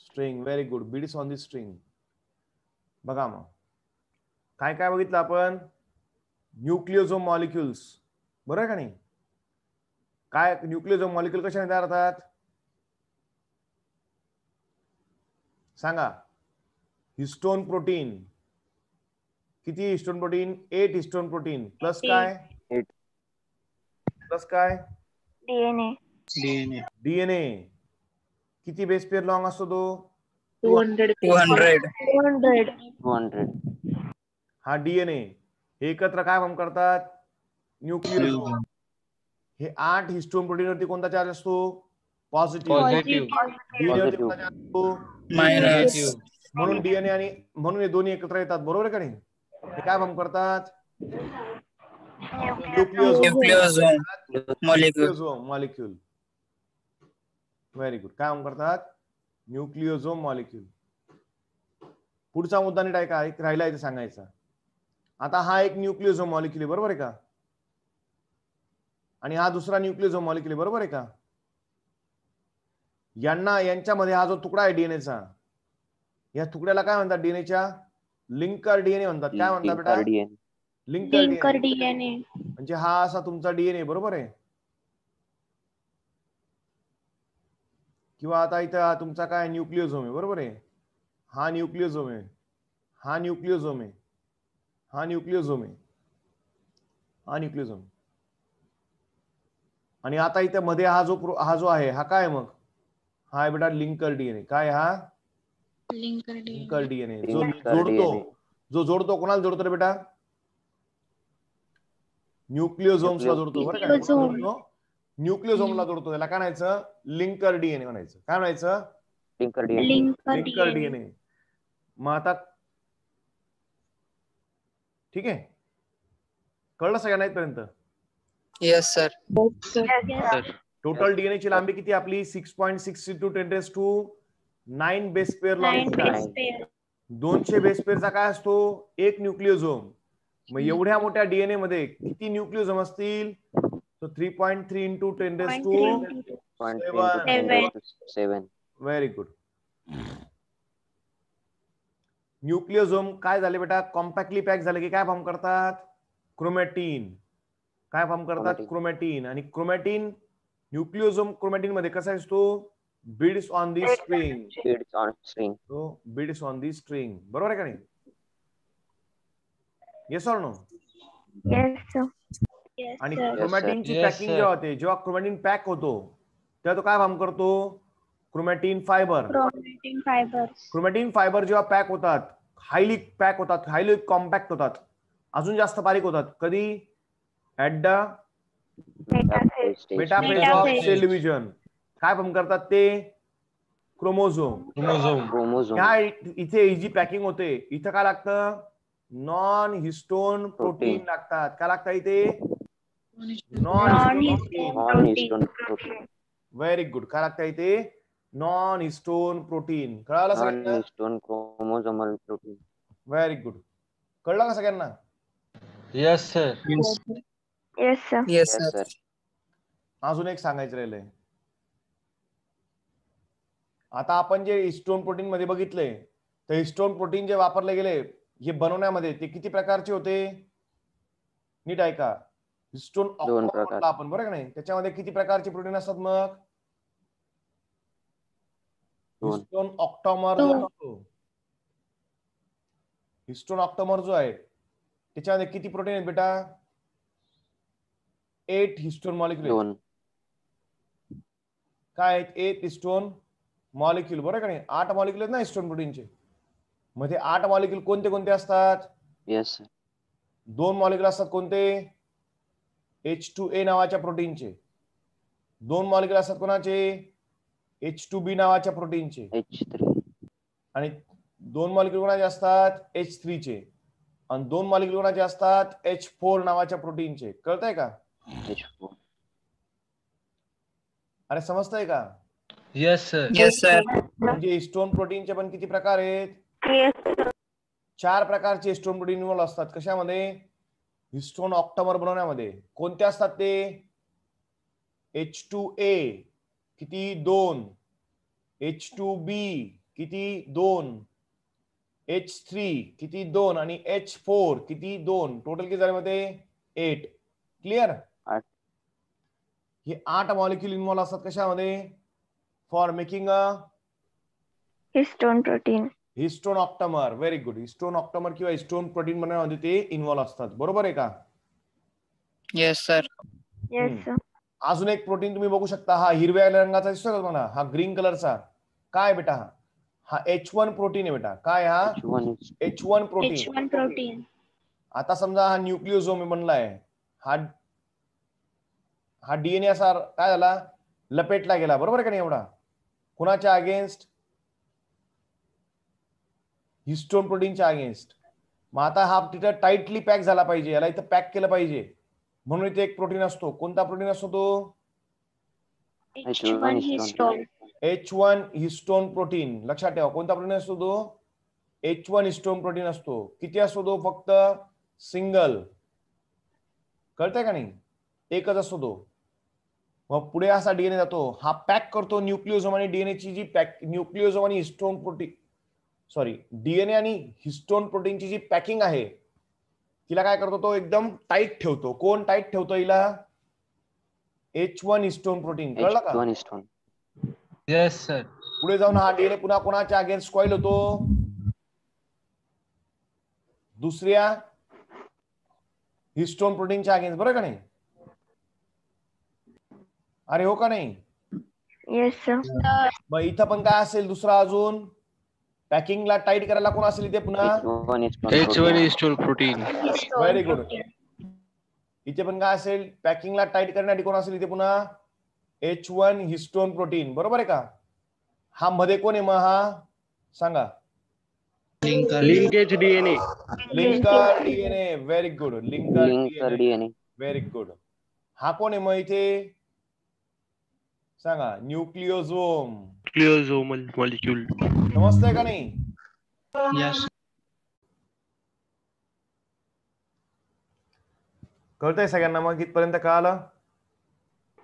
String. Very good, beads on the string. बघा मग काय काय बघितलं आपण, न्यूक्लियस ऑफ मॉलिक्युल्स, बरोबर आहे का नाही. काय न्यूक्लियस ऑफ मॉलिक्युल कशाने तयार होतात सांगा. Histone protein. किती histone protein, 8 histone protein plus काय, 8. प्लस काय, DNA. DNA. डीएनए. किती बेस पेअर लॉंग असतो तो, 200. 200. 200. 200. हा डीएनए. हे एकत्र काय फॉर्म करतात, न्यूक्लियोसोम. हे 8 हिस्टोन प्रोटीन वरती कोणता चार्ज असतो, पॉझिटिव्ह. Positive. डीएनए वरती कोणता चार्ज असतो, Minus. म्हणून डीएनए आणि म्हणून हे दोन्ही एकत्र येतात, बरोबर आहे का नाही. हे काय फॉर्म करतात, Nucleosome. Molecule. Molecule. Very good. काय फॉर्म करतात, न्यूक्लियोझोम मॉलिक्युल. पुढचा मुद्दा नीट ऐका, एक राहिला इथे सांगायचा. आता हा एक न्यूक्लियोझोम मॉलिक्युल आहे, बरोबर आहे का, आणि हा दुसरा न्यूक्लियोझोम मॉलिक्युल आहे, बरोबर आहे का. यांच्यामध्ये हा जो तुकडा आहे डीएनएचा, या तुकड्याला काय म्हणतात, डीएनएच्या लिंकर डीएनए म्हणतात. काय म्हणतात बेटा, DNA. Linker Linker DNA. म्हणजे हा असा तुमचा डीएनए, बरोबर आहे. किंवा आता इथं तुमचा काय न्यूक्लियोझोम आहे, बरोबर आहे. हा न्यूक्लियोझोम आहे, हा न्यूक्लियोझोम आहे, हा न्यूक्लियोझोम आहे, हा न्यूक्लियोझोम. आणि आता इथे मध्ये हा जो आहे, हा काय मग, हा आहे बेटा लिंकर डीएनए. काय हा, लिंकर डीएनए. जो जोडतो कोणाला जोडतो रे बेटा, न्यूक्लियोझोम्सला जोडतो, बरं का. न्यूक्लियोसोमला जोडतो त्याला काय म्हणायचं, लिंकर डीएनए म्हणायचं. काय म्हणायचं, लिंकर डीएनए. Linker DNA. मग आता ठीक आहे, कळलं सगळ्यांना इथपर्यंत? Yes, sir. टोटल डीएनए ची लांबी किती आपली 6.6 × 10⁹ बेस पेअर लॉंग. 200 बेस पेअरचा काय असतो, एक न्यूक्लियोझोम. मग एवढ्या मोठ्या डीएनए मध्ये किती न्यूक्लियोझोम असतील, तो 3.3 × 10⁶. Very good. न्यूक्लियोझोम काय झाले बेटा, कॉम्पॅक्टली पॅक झाले की काय फॉर्म करतात, क्रोमॅटिन. काय फॉर्म करतात, क्रोमॅटिन. आणि क्रोमॅटिन, न्यूक्लियोझोम क्रोमॅटिन मध्ये कसा असतो, beads on the string. Beads on the string. बरोबर आहे का नाही? Yes or no? आणि क्रोमॅटिनची पॅकिंग जेव्हा होते, जेव्हा क्रोमॅटिन पॅक होतो तेव्हा तो काय फॉर्म करतो, क्रोमॅटिन फायबर. क्रोमॅटिन फायबर जेव्हा पॅक होतात, हायली पॅक होतात, हायली कॉम्पॅक्ट होतात, अजून जास्त बारीक होतात. कधी, at the metaphase of cell division. काय फॉर्म करतात ते, क्रोमोझोम. ह्या इथे ही जी पॅकिंग होते, इथं काय लागतं, नॉन हिस्टोन प्रोटीन लागतात. काय लागतं इथे, non histone protein. Very good. काय लागतं इथे, नॉन हिस्टोन प्रोटीन. कळालं सगळ्यांना? Very good. कळलं का सगळ्यांना? Yes, sir. Yes, sir. अजून एक सांगायचं राहिलंय. आता आपण जे हिस्टोन प्रोटीन मध्ये बघितलंय, तर हिस्टोन प्रोटीन जे वापरले गेले हे बनवण्यामध्ये, ते किती प्रकारचे होते, नीट ऐका. हिस्टोन ऑक्टोमर आपण, बरं का नाही, त्याच्यामध्ये किती प्रकारचे प्रोटीन असतात, मग हिस्टोन ऑक्टोमर जो असतो, हिस्टोन ऑक्टोमर जो आहे त्याच्यामध्ये किती प्रोटीन आहेत बेटा, 8 हिस्टोन मॉलिक्यूल. काय आहेत, 8 हिस्टोन मॉलिक्यूल. बरोबर का नाही, 8 मॉलिक्यूल आहेत ना हिस्टोन प्रोटीनचे. मध्ये 8 मॉलिक्यूल कोणते कोणते असतात, 2 मॉलिक्यूल असतात कोणते, H2A नावाच्या प्रोटीनचे. 2 मॉलिक्यूल असतात कोणाचे, H2B नावाच्या प्रोटीनचे. आणि 2 मॉलिक्यूल कोणाचे असतात, H3 चे. आणि 2 मॉलिक्यूल कोणाचे असतात, H4 नावाच्या प्रोटीनचे. कळतंय का? अरे समजतंय का? Yes, sir. Yes, sir. म्हणजे हिस्टोन प्रोटीनचे पण किती प्रकार आहेत, 4 प्रकारचे हिस्टोन प्रोटीन इन्व्हॉल्व असतात. कशामध्ये, हिस्टोन ऑक्टोमर बनवण्यामध्ये. कोणते असतात ते, H2A किती, 2. H2B किती, 2. H3 किती, 2. आणि H4 किती, 2. टोटल किती झाले मध्ये, 8. क्लिअर? हे 8 मॉलिक्यूल इन्व्हॉल्व असतात कशामध्ये, for making a histone protein. Histone octamer. Very good. Histone octamer किंवा हिस्टोन प्रोटीन बनवण्यामध्ये ते इन्व्हॉल्व असतात. बरोबर आहे का? Yes, sir. अजून एक प्रोटीन तुम्ही बघू शकता, हा हिरव्या रंगाचा दिसतो का तुम्हाला, हा ग्रीन कलरचा. काय बेटा, हा H1 प्रोटीन आहे बेटा. काय हा, H1 प्रोटीन. आता समजा हा न्यूक्लियोझोम बनलाय, हा डीएनए असा काय झाला, लपेटला गेला. बरोबर का नाही, एवढा कुणाच्या अगेन्स्ट, हिस्टोन प्रोटीनच्या अगेन्स्ट. मग आता हा तिथं टाइटली पॅक झाला पाहिजे, याला इथं पॅक केलं पाहिजे, म्हणून इथे एक प्रोटीन असतो. कोणता प्रोटीन असतो तो, H1 हिस्टोन प्रोटीन. लक्षात ठेवा, कोणता प्रोटीन असतो तो, H1 हिस्टोन प्रोटीन असतो. किती असतो तो, फक्त सिंगल. कळतंय का नाही, एकच असतो तो. मग पुढे असा डीएनए जातो, हा पॅक करतो न्यूक्लियोझोम आणि डीएनएची जी पॅक, न्यूक्लियोझोम आणि हिस्टोन प्रोटीन, सॉरी डीएनए आणि हिस्टोन प्रोटीनची जी पॅकिंग आहे तिला काय करतो तो, एकदम टाईट ठेवतो. कोण टाईट ठेवतो हिला, H1 हिस्टोन प्रोटीन. कळलं का? Yes, sir. पुढे जाऊन हा डीएनए पुन्हा कोणाच्या अगेन्स्ट कॉईल होतो, दुसऱ्या हिस्टोन प्रोटीनच्या अगेन्स्ट. बरोबर का नाही, अरे हो का नाही? मग इथं पण काय असेल दुसरा, अजून पॅकिंगला टाईट करायला कोण असेल इथे पुन्हा, H1 histone protein. Very good. इथे पण काय असेल, पॅकिंगला टाईट करण्यासाठी कोण असेल इथे पुन्हा, H1 हिस्टोन प्रोटीन, बरोबर आहे का? हा मध्ये कोण आहे मग? हा सांगा. Linkage DNA. Linker DNA. Very good. Linker linker DNA. DNA. Very good. हा कोण आहे मग इथे? सांगा. न्यूक्लिओझोम. न्यूक्लियोसोमल मॉलिक्यूल. समजतंय का नाही? Yes. कळतंय सगळ्यांना मग इथपर्यंत कळालं?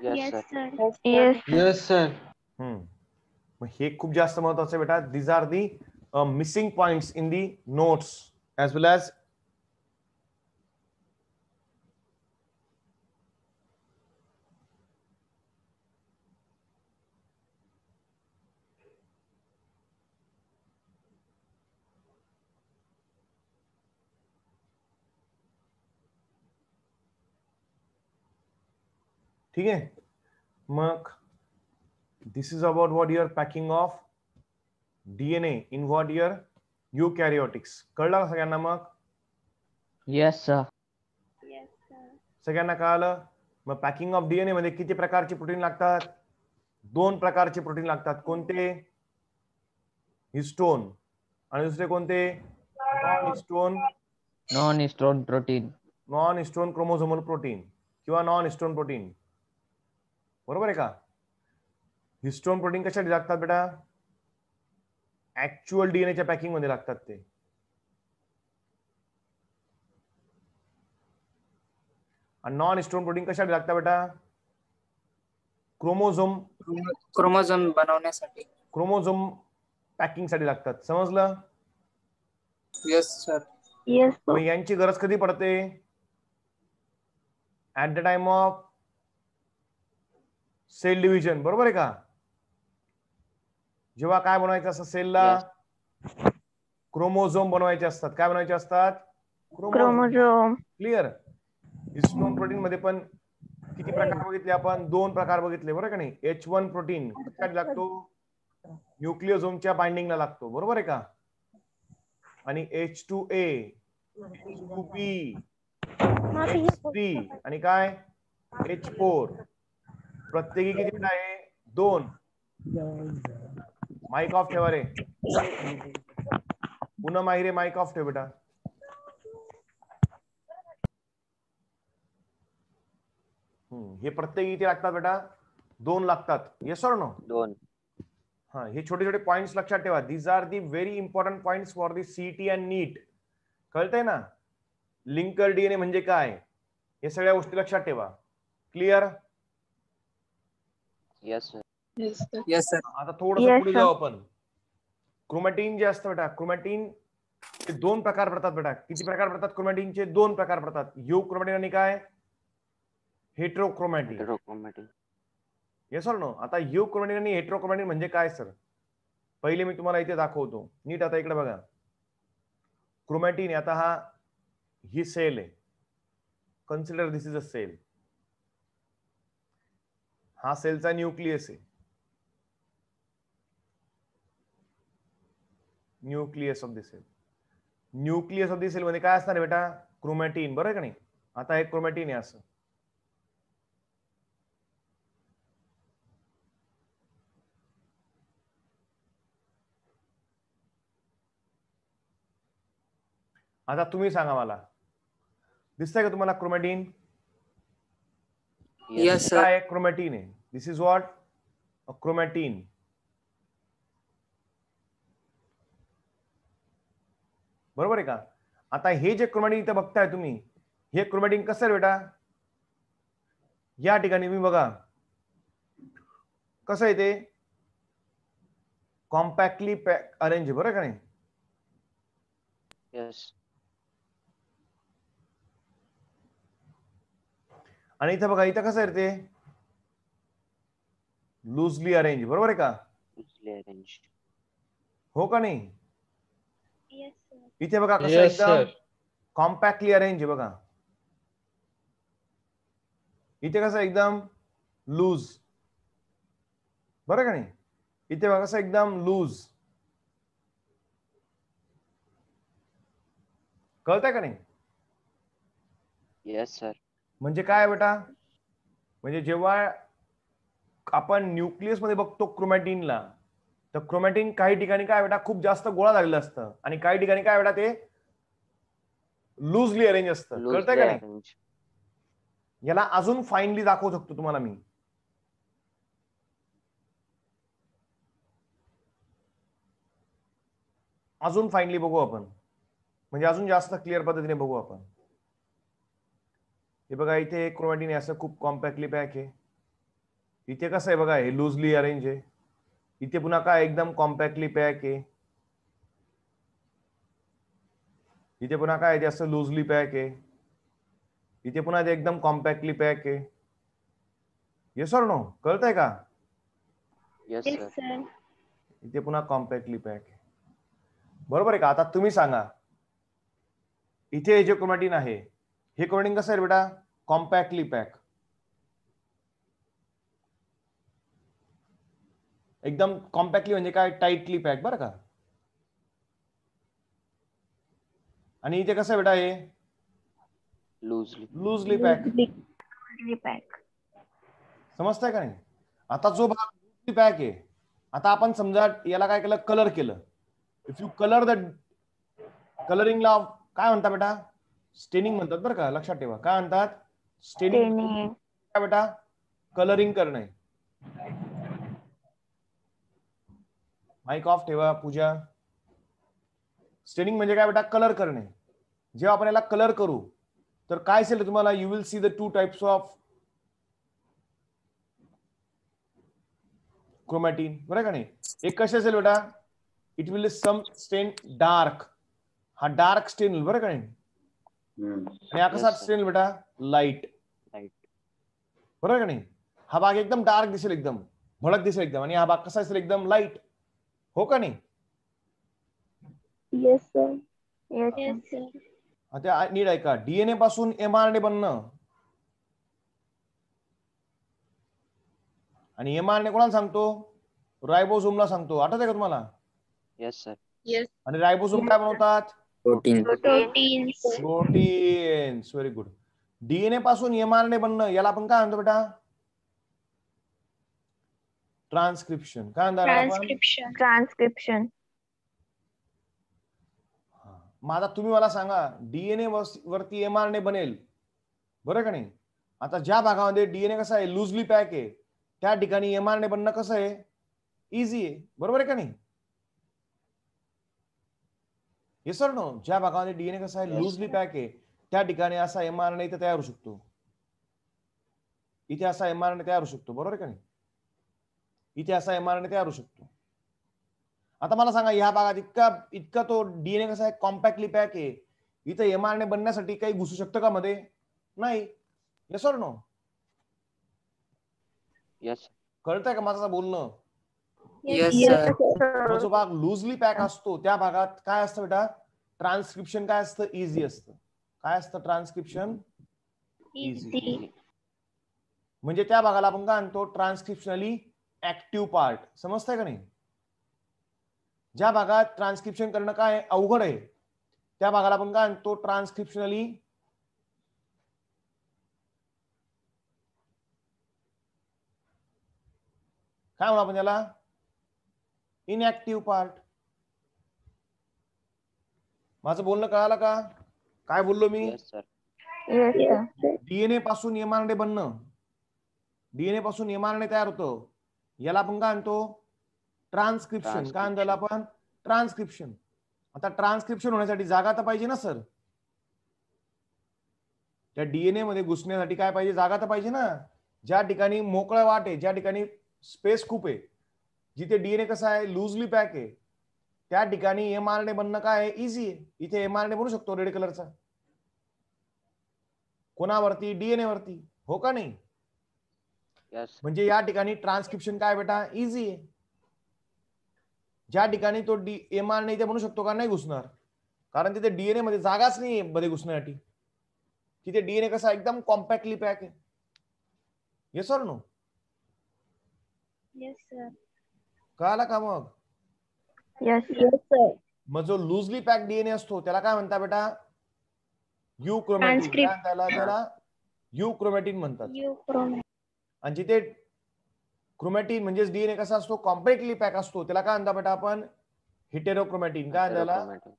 Yes, sir. Yes. Yes, sir. मग हे खूप जास्त महत्वाचं आहे बेटा. These are the missing points in the notes as well as ठीक आहे. मग this is about what your packing of DNA in what your eukaryotics. कळलं का सगळ्यांना मग? Yes, sir. सगळ्यांना कळालं? मग पॅकिंग ऑफ डीएनए मध्ये किती प्रकारचे प्रोटीन लागतात? 2 प्रकारचे प्रोटीन लागतात. कोणते? हिस्टोन. आणि दुसरे कोणते? Non histone. Non histone protein. Non histone chromosomal protein किंवा नॉन हिस्टोन प्रोटीन, बरोबर आहे का? हिस्टोन प्रोटीन कशासाठी लागतात बेटा? ऍक्च्युअल डीएनएच्या पॅकिंग मध्ये लागतात ते. आणि नॉन हिस्टोन प्रोटीन कशासाठी लागतात बेटा? क्रोमोझोम बनवण्यासाठी. क्रोमोझोम पॅकिंग साठी लागतात. समजलं? Yes, sir. Yes. मग यांची गरज कधी पडते? At the time of cell division, बरोबर आहे का? जेव्हा काय बनवायचं असतं सेलला? क्रोमोझोम बनवायचे असतात. काय बनवायचे असतात? Chromosome. क्लिअर. हिस्टोन प्रोटीन मध्ये पण किती प्रकार बघितले आपण? 2 प्रकार बघितले, बरोबर का नाही? H1 प्रोटीन कशासाठी लागतो? न्यूक्लिओझोमच्या बाइंडिंगला लागतो, बरोबर आहे का? आणि H2A, H2B, H3 आणि काय? H4. प्रत्येकी किती बेटा आहे? 2. माइक ऑफ ठेवा रे. पुन्हा माहिरे माइक ऑफ ठेव बेटा. हे प्रत्येक इथे लागतात बेटा? 2 लागतात. Yes or no? 2. हा, हे छोटे छोटे पॉइंट्स लक्षात ठेवा. These are the very important points for the CET and NEET. कळतंय ना? लिंकर डीएनए म्हणजे काय, हे सगळ्या गोष्टी लक्षात ठेवा. Clear? Yes, sir. Yes, sir. आता थोडस Yes, पुढे sir. जाऊ आपण. क्रोमॅटिन जे असतं बेटा, क्रोमॅटिन चे 2 प्रकार पडतात बेटा. किती प्रकार पडतात? क्रोमॅटिनचे 2 प्रकार पडतात. युक्रोमॅटिन आणि काय? हेटेरोक्रोमॅटिन. Heterochromatin. Yes or no? आता युक्रोमॅटिन आणि हेटेरोक्रोमॅटिन म्हणजे काय सर? पहिले मी तुम्हाला इथे दाखवतो नीट. आता इकडे बघा. क्रोमॅटिन, आता हा ही सेल आहे. Consider this is a cell. हा सेलचा न्यूक्लियस आहे. Nucleus of the cell. Nucleus of the cell मध्ये काय असणार आहे बेटा? क्रोमॅटिन, बरोबर का नाही? आता हे क्रोमॅटिन आहे असं. आता तुम्ही सांगा मला, दिसतंय का तुम्हाला क्रोमॅटिन? Yes, sir. काय क्रोमॅटिन आहे? दिस इज व्हॉट? A chromatin. बरोबर आहे का? आता हे जे क्रोमॅटिन इथे बघताय तुम्ही, हे क्रोमॅटिन कसं आहे बेटा? या ठिकाणी मी बघा कसं आहे ते कॉम्पॅक्टली अरेंज, बरोबर का नाही? Yes. आणि इथं बघा, इथं कसं आहे ते लूजली अरेंज, बरोबर आहे का? Loosely arranged. हो का नाही? इथे बघा कसं Yes, एकदम sir. कॉम्पॅक्टली अरेंज आहे बघा. इथे कसं एकदम लूज, बरं का नाही? इथे बघा कसं एकदम लूज. कळतंय का नाही? Yes, sir. म्हणजे काय बेटा? म्हणजे जेव्हा आपण न्यूक्लियस मध्ये बघतो क्रोमॅटिनला, तर क्रोमॅटिन काही ठिकाणी काय बेटा खूप जास्त गोळा झालेलं असतं आणि काही ठिकाणी काय बेटा ते लूजली अरेंज असतं. कळतंय का नाही? याला अजून फाईनली दाखवू शकतो तुम्हाला मी. अजून फाईनली बघू आपण, म्हणजे अजून जास्त क्लिअर पद्धतीने बघू आपण. हे बघा इथे क्रोमॅटिन असं खूप कॉम्पॅक्टली पॅक आहे. इथे कसं आहे बघा, हे लूजली अरेंज आहे. इथे पुन्हा काय एकदम कॉम्पॅक्टली पॅक आहे. इथे पुन्हा काय ते असं लूजली पॅक आहे. इथे पुन्हा ते एकदम कॉम्पॅक्टली पॅक आहे. Yes or no? कळतंय का? Yes Yes, sir. sir. इथे पुन्हा कॉम्पॅक्टली पॅक आहे. बरोबर आहे का? आता तुम्ही सांगा, इथे जे क्रोमॅटिन आहे हे क्रोमॅटिन कसं आहे बेटा? कॉम्पॅक्टली पॅक, एकदम कॉम्पॅक्टली म्हणजे काय? टाइटली पॅक बरं का. आणि इथे कसं आहे बेटा? हे loosely. Loosely pack. Loosely pack. समजतंय का नाही? आता जो भाग लूजली पॅक आहे, आता आपण समजा याला काय केलं? कलर केलं. इफ यू कलर द कलरिंगला काय म्हणतात बेटा? स्टेनिंग म्हणतात बरं का, लक्षात ठेवा. काय म्हणतात? स्टेनिंग. Staining. काय बेटा? कलरिंग करणे. माइक ऑफ ठेवा पूजा. स्टेनिंग म्हणजे काय बेटा? कलर करणे. जेव्हा आपण याला कलर करू तर काय असेल तुम्हाला? You will see the two types of chromatin, बरं का नाही? एक कसे असेल बेटा? इट विल सम स्टेन डार्क, हा डार्क स्टेन बरं का नाही? आणि हा कसा Yes, sir. स्टेन बेटा? Light, Right. बरोबर का नाही? हा भाग एकदम डार्क दिसेल, एकदम भडक दिसेल एकदम, आणि हा भाग कसा दिसेल? एकदम लाईट. हो का नाही? Yes, sir. Yes, sir. आता नीट ऐका. डीएनए पासून एमआरएनए बनणं, आणि एमआरएनए कोणाला सांगतो? रायबोझोमला सांगतो. आठवतंय का तुम्हाला? Yes, sir. Yes. आणि रायबोझोम काय बनवतात? Protein. Proteins. Proteins. Very good. DNA पासून एमआरएनए बनणं याला आपण काय म्हणतो बेटा? ट्रान्सक्रिप्शन. काय म्हणतात आपण? Transcription. Transcription. मग आता तुम्ही मला सांगा, डीएनए वरती एमआरएनए बनेल, बरं का नाही? आता ज्या भागामध्ये डीएनए कसा आहे? लूजली पॅक आहे, त्या ठिकाणी एमआरएनए बनणं कसं आहे? इझी आहे. बरोबर आहे का नाही? Yes sir no? ज्या भागामध्ये डीएनए कसा आहे? Yes, loosely sir. पॅक आहे, त्या ठिकाणी असा एमआरएनए इथे तयार होऊ शकतो. इथे असा एमआरएनए तयार होऊ शकतो. बरोबर आहे का नाही? इथे असा एमआरएनए तयार होऊ शकतो. आता मला सांगा, ह्या भागात इतका तो डीएनए कसा आहे? कॉम्पॅक्टली पॅक आहे. इथे एमआरएनए बनण्यासाठी काही घुसू शकतं का मध्ये? नाही. Yes or no? Yes. कळतंय का माझं बोलणं? Yes, Yes, sir. जो sir. भाग लूजली पॅक असतो त्या भागात काय असतं बेटा? ट्रान्सक्रिप्शन काय असतं? इझी असतं. काय असतं? Transcription easy. Easy. म्हणजे त्या भागाला आपण काय म्हणतो? ट्रान्सक्रिप्शनली ऍक्टिव्ह पार्ट. समजतंय का नाही? ज्या भागात ट्रान्सक्रिप्शन करणं काय अवघड आहे, त्या भागाला आपण काय म्हणतो? ट्रान्सक्रिप्शनली काय म्हणू आपण त्याला? Inactive part. माझं बोलणं कळालं का? काय बोललो मी? Yes, sir. Yes, sir. DNA पासून एमआरएनए बनणं, डीएनए पासून एमआरएनए तयार होतं, याला आपण काय म्हणतो? ट्रान्सक्रिप्शन. काय म्हणतो आपण? ट्रान्सक्रिप्शन. आता ट्रान्सक्रिप्शन होण्यासाठी जागा तर पाहिजे ना सर? त्या डीएनए मध्ये घुसण्यासाठी काय पाहिजे? जागा तर पाहिजे ना? ज्या ठिकाणी मोकळं वाट आहे, ज्या ठिकाणी स्पेस खूप आहे, जिथे डीएनए कसा आहे? लूजली पॅक आहे, त्या ठिकाणी एमआरएनए बनणं काय आहे? इझी आहे. इथे एमआरएनए बनू शकतो रेड कलरचा. कोणावरती? डीएनए वरती. हो का नाही? Yes. म्हणजे या ठिकाणी ट्रान्सक्रिप्शन काय बेटा? इझी आहे. ज्या ठिकाणी तो एमआरएनए इथे बनू शकतो का? नाही घुसणार, कारण तिथे डीएनए मध्ये जागाच नाही मध्ये घुसण्यासाठी. तिथे डीएनए कसा एकदम कॉम्पॅक्टली पॅक आहे. Yes or no? Yes, sir. कळालं का मग? Yes, sir. मग जो लूजली पॅक डीएनए असतो त्याला काय म्हणतात बेटा? युक्रोमॅटिन. काय Transcript. म्हणतात त्याला? युक्रोमॅटिन म्हणतात. Euchromatin. आणि जिथे क्रोमॅटिन म्हणजेच डीएनए कसा असतो, कॉम्पॅक्टली पॅक असतो. त्याला काय म्हणतात बेटा आपण, हेटेरोक्रोमॅटिन. काय म्हणतात त्याला, Heterochromatics.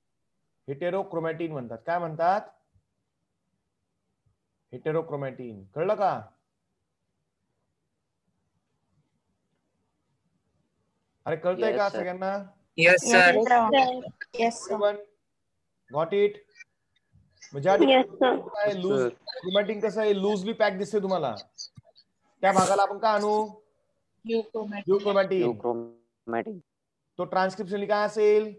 हेटेरोक्रोमॅटिन म्हणतात. काय म्हणतात, हेटेरोक्रोमॅटिन. कळलं का? अरे कळतंय Yes, का sir. सगळ्यांना? Yes, Yes, sir. sir. Yes, sir. Everyone got it? म्हणजे Yes, sir. काय Yes, लूज sir. क्रोमॅटिन कसं आहे, लूजली पॅक दिसते तुम्हाला. त्या भागाला आपण काय आणू, Euchromatin. युक्रोमॅटिन. Euchromatin. तो ट्रान्सक्रिप्शनली काय असेल,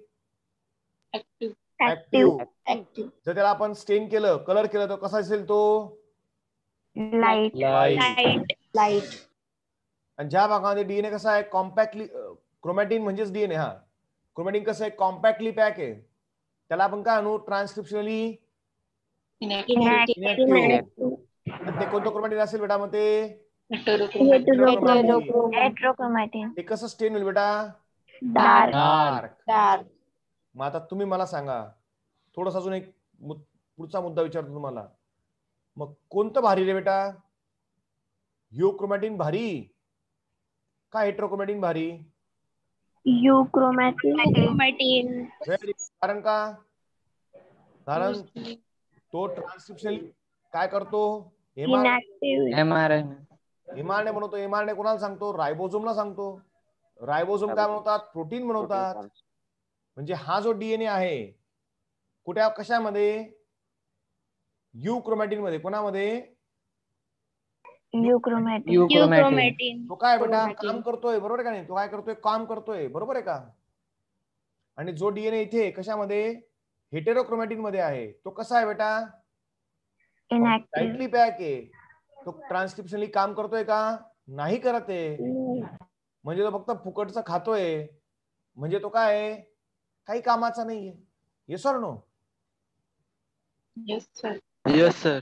Active. ऍक्टिव्ह. Active. जर त्याला आपण स्टेन केलं, कलर केलं, तर कसा असेल तो, Light. लाईट. Light. आणि ज्या भागामध्ये डीएनए कसा आहे, कॉम्पॅक्टली, क्रोमॅटिन म्हणजेच डीएनए, हा क्रोमॅटिन कसं आहे, कॉम्पॅक्टली पॅक आहे, त्याला आपण काय आणू, ट्रान्सक्रिप्शनली Inactive. इनॅक्टिव्ह. आणि ते कोणतं क्रोमॅटिन असेल बेटा, मग ते Heterochromatin. हेटेरोक्रोमॅटिन. Heterochromatin. ते कसं स्टेन होईल बेटा, Dark. डार्क. Dark. मग आता तुम्ही मला सांगा, थोडासा अजून एक पुढचा मुद्दा विचारतो तुम्हाला, मग कोणतं भारी रे बेटा, युक्रोमॅटिन भारी का हेटेरोक्रोमॅटिन भारी? Euchromatin. Very good. कारण का, कारण Loosely. तो ट्रान्सक्रिप्शन काय करतो, एमआरएनए Inactive. बनवतो. एमआरएनए कोणाला सांगतो, रायबोझोमला सांगतो. रायबोझोम काय बनवतात, प्रोटीन Protein बनवतात. forms. म्हणजे हा जो डीएनए आहे, कुठे कशामध्ये, युक्रोमॅटिन मध्ये. कोणामध्ये, Euchromatin. तो काय बेटा Chromatin. काम करतोय, बरोबर आहे का नाही, तो काय करतोय, काम करतोय, बरोबर आहे का? आणि जो डीएनए इथे कशामध्ये, हेटेरोक्रोमॅटिन मध्ये आहे, तो कसा आहे बेटा, Inactive. टाइटली पॅक आहे. तो ट्रान्सक्रिप्शनली काम करतोय का, नाही करत आहे. म्हणजे तो फक्त फुकटचं खातोय. म्हणजे तो काय आहे, काही कामाचा नाहीये. Yes or no? Yes, sir. Yes, sir.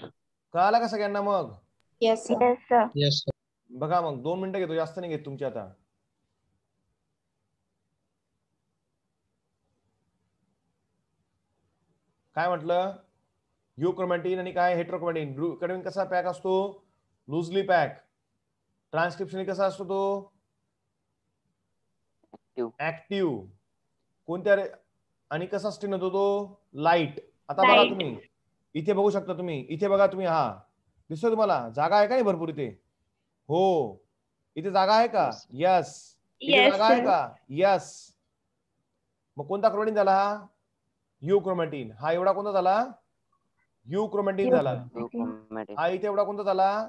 कळाला का सगळ्यांना? मग Yes, sir. Yes, sir. Yes, sir. बघा, मग 2 मिनिटं घेतो, जास्त नाही घेत तुमची. आता काय म्हटलं, युक्रोमॅटिन आणि काय हेटेरोक्रोमॅटिन. युक्रोमॅटिन कसा पॅक असतो, लूजली पॅक. ट्रान्सक्रिप्शनली कसा असतो तो, Active. ऍक्टिव्ह. कोणत्या आणि कसा स्टेन होतो तो, लाईट. आता बघा Light. तुम्ही इथे बघू शकता, तुम्ही इथे बघा, तुम्ही हा दिसतोय तुम्हाला, जागा आहे का नाही भरपूर इथे? हो, इथे जागा आहे का? Yes. यस. इथे Yes, जागा आहे sir. का? यस. मग कोणता क्रोमॅटिन झाला, युक्रोमॅटिन. हा एवढा कोणता झाला, युक्रोमॅटिन झाला. Euchromatin. हा इथे एवढा कोणता झाला,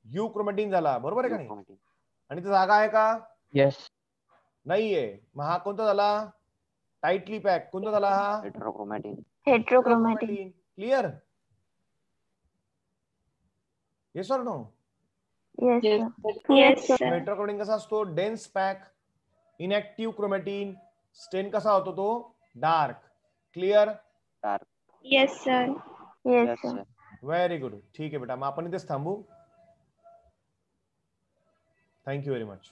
युक्रोमॅटिन झाला. बरोबर आहे का नाही? Euchromatin. आणि इथे जागा आहे का? Yes. नाहीये. मग हा कोणता झाला, टाइटली पॅक. कोणता झाला हा, Heterochromatics. Heterochromatin. Clear? Yes or no? Yes, Yes, sir. sir. Yes, sir. Heterochromatin कसा असतो, डेन्स पॅक. इनॅक्टिव्ह क्रोमॅटिन, स्टेन कसा होतो तो, dark. Clear? Dark. Yes, sir. Yes, Yes, sir. sir. Very good. ठीक आहे बेटा, मग आपण इथेच थांबू. Thank you very much.